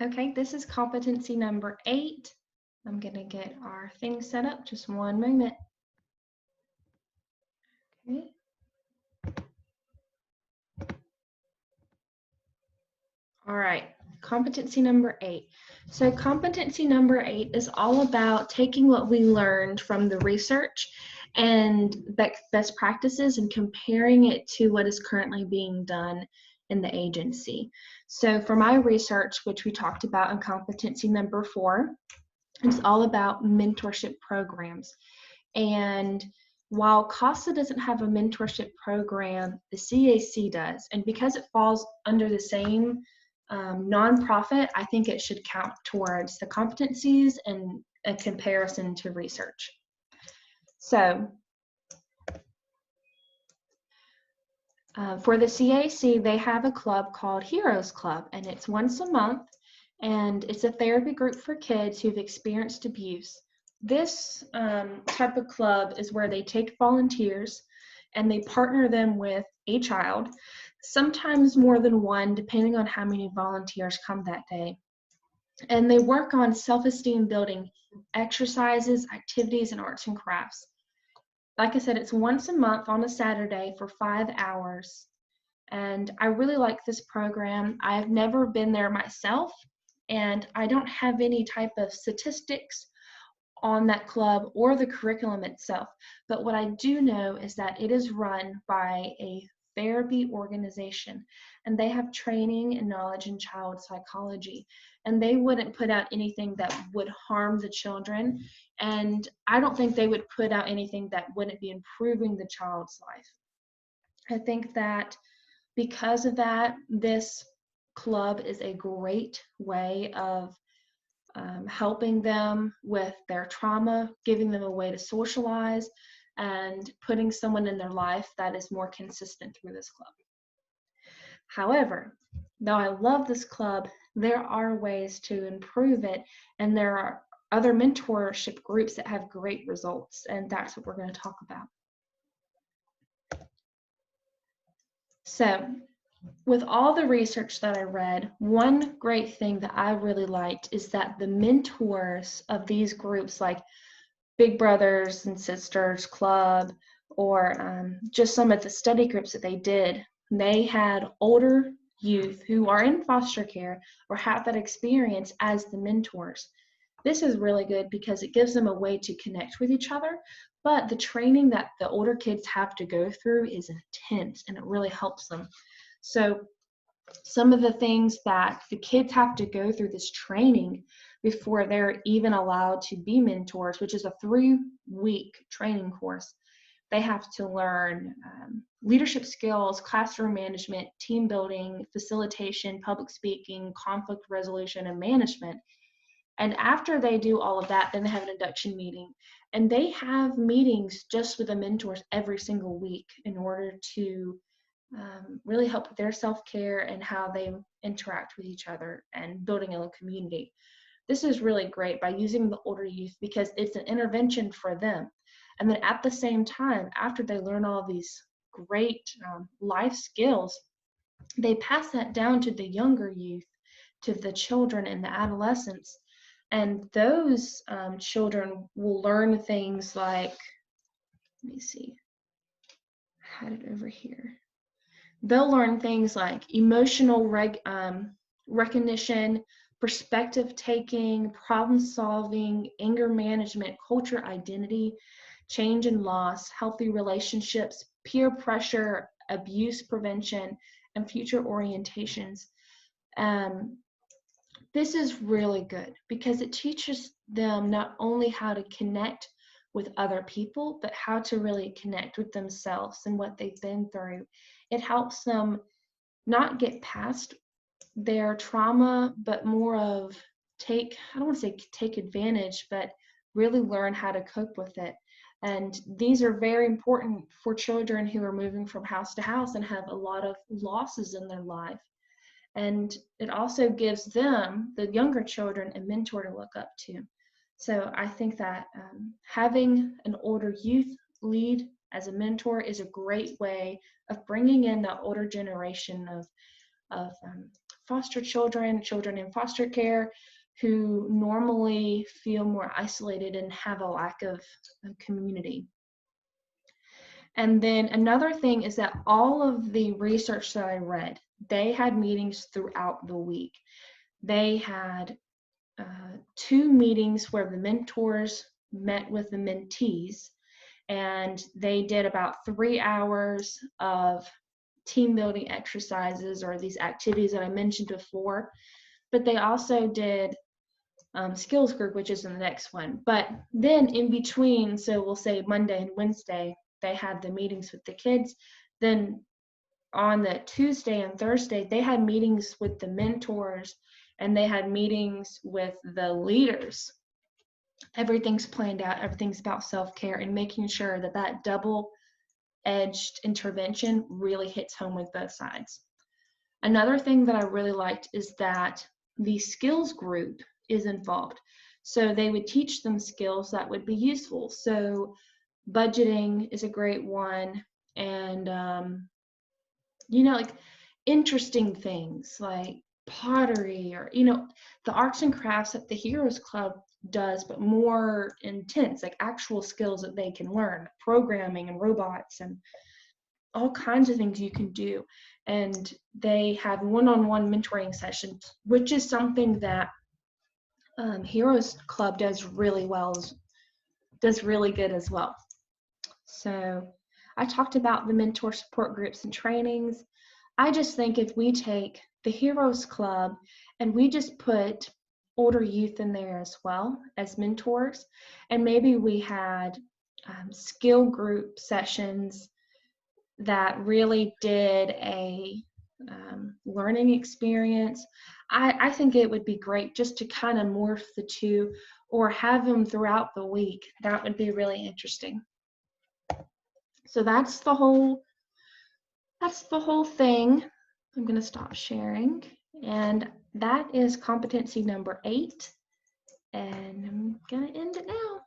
Okay, this is competency number 8. I'm going to get our thing set up. Just one moment. Okay. All right, competency number 8. So competency number 8 is all about taking what we learned from the research and best practices and comparing it to what is currently being done in the agency. So for my research, which we talked about in competency number 4, it's all about mentorship programs. And while CASA doesn't have a mentorship program, the CAC does. And because it falls under the same nonprofit, I think it should count towards the competencies and a comparison to research. So for the CAC, they have a club called Heroes Club, and it's once a month, and it's a therapy group for kids who've experienced abuse. This type of club is where they take volunteers and they partner them with a child, sometimes more than one, depending on how many volunteers come that day. And they work on self-esteem building exercises, activities, and arts and crafts. Like I said, it's once a month on a Saturday for 5 hours. And I really like this program. I've never been there myself, and I don't have any type of statistics on that club or the curriculum itself. But what I do know is that it is run by a therapy organization, and they have training and knowledge in child psychology, and they wouldn't put out anything that would harm the children, and I don't think they would put out anything that wouldn't be improving the child's life. I think that because of that, this club is a great way of helping them with their trauma, giving them a way to socialize, and putting someone in their life that is more consistent through this club. However, though I love this club, there are ways to improve it, and there are other mentorship groups that have great results, and that's what we're going to talk about. So, with all the research that I read, one great thing that I really liked is that the mentors of these groups, like Big Brothers and Sisters Club, or just some of the study groups that they did, they had older youth who are in foster care or have that experience as the mentors. This is really good because it gives them a way to connect with each other, but the training that the older kids have to go through is intense, and it really helps them. So some of the things that the kids have to go through this training before they're even allowed to be mentors, which is a 3-week training course. They have to learn leadership skills, classroom management, team building, facilitation, public speaking, conflict resolution, and management. And after they do all of that, then they have an induction meeting. And they have meetings just with the mentors every single week in order to really help with their self-care and how they interact with each other and building a community. This is really great by using the older youth because it's an intervention for them. And then at the same time, after they learn all these great life skills, they pass that down to the younger youth, to the children and the adolescents. And those children will learn things like, let me see, I had it over here. They'll learn things like emotional recognition, perspective taking, problem solving, anger management, culture identity, change and loss, healthy relationships, peer pressure, abuse prevention, and future orientations. This is really good because it teaches them not only how to connect with other people, but how to really connect with themselves and what they've been through. It helps them not get past their trauma, but more of I don't want to say take advantage, but really learn how to cope with it. And these are very important for children who are moving from house to house and have a lot of losses in their life. And it also gives them, the younger children, a mentor to look up to. So I think that having an older youth lead as a mentor is a great way of bringing in the older generation of foster children, children in foster care, who normally feel more isolated and have a lack of community. And then another thing is that all of the research that I read, they had meetings throughout the week. They had 2 meetings where the mentors met with the mentees, and they did about 3 hours of team building exercises or these activities that I mentioned before. But they also did skills group, which is in the next one. But then in between, so we'll say Monday and Wednesday, they had the meetings with the kids. Then on the Tuesday and Thursday, they had meetings with the mentors, and they had meetings with the leaders. Everything's planned out, everything's about self-care, and making sure that that double-edged intervention really hits home with both sides. Another thing that I really liked is that the skills group is involved. So they would teach them skills that would be useful. So budgeting is a great one, and like interesting things like pottery, or the arts and crafts that the Heroes Club does, but more intense, like actual skills that they can learn, programming and robots and all kinds of things you can do. And they have one-on-one mentoring sessions, which is something that Heroes Club does really good as well. So I talked about the mentor support groups and trainings. I just think if we take the Heroes Club and we just put older youth in there as well as mentors, and maybe we had skill group sessions that really did a learning experience, I think it would be great just to kind of morph the two or have them throughout the week. That would be really interesting. So that's the whole thing. I'm going to stop sharing. And that is competency number 8. And I'm going to end it now.